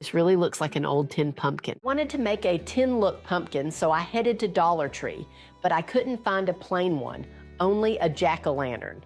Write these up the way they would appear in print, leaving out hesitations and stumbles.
This really looks like an old tin pumpkin. Wanted to make a tin look pumpkin, so I headed to Dollar Tree, but I couldn't find a plain one, only a jack-o'-lantern.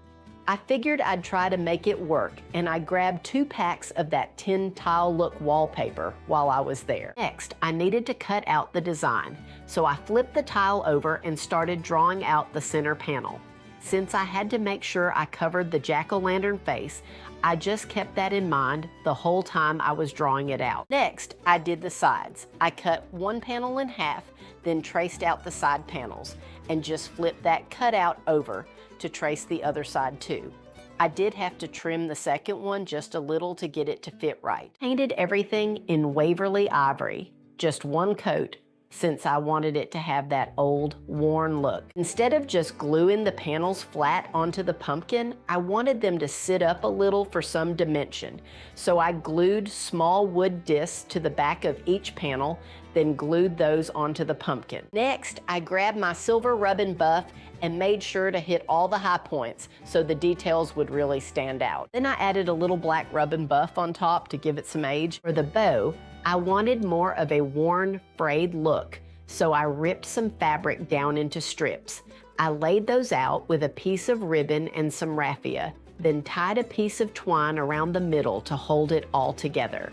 I figured I'd try to make it work, and I grabbed 2 packs of that tin tile look wallpaper while I was there. Next, I needed to cut out the design, so I flipped the tile over and started drawing out the center panel. Since I had to make sure I covered the jack-o'-lantern face, I just kept that in mind the whole time I was drawing it out. Next, I did the sides. I cut one panel in half, then traced out the side panels, and just flipped that cutout over to trace the other side too. I did have to trim the second one just a little to get it to fit right. Painted everything in Waverly Ivory, just one coat, since I wanted it to have that old, worn look. Instead of just gluing the panels flat onto the pumpkin, I wanted them to sit up a little for some dimension. So I glued small wood discs to the back of each panel, then glued those onto the pumpkin. Next, I grabbed my silver rubbing buff and made sure to hit all the high points so the details would really stand out. Then I added a little black rubbing buff on top to give it some age. For the bow, I wanted more of a worn, frayed look, so I ripped some fabric down into strips. I laid those out with a piece of ribbon and some raffia, then tied a piece of twine around the middle to hold it all together.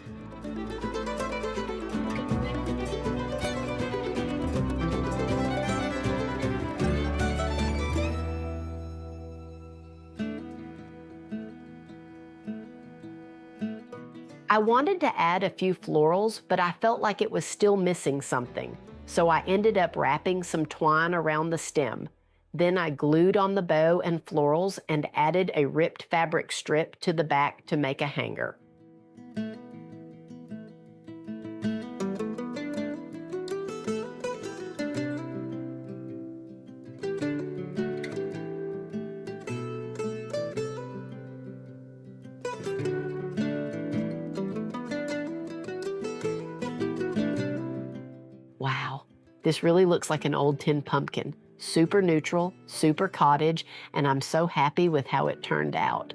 I wanted to add a few florals, but I felt like it was still missing something, so I ended up wrapping some twine around the stem. Then I glued on the bow and florals and added a ripped fabric strip to the back to make a hanger. Wow, this really looks like an old tin pumpkin. Super neutral, super cottage, and I'm so happy with how it turned out.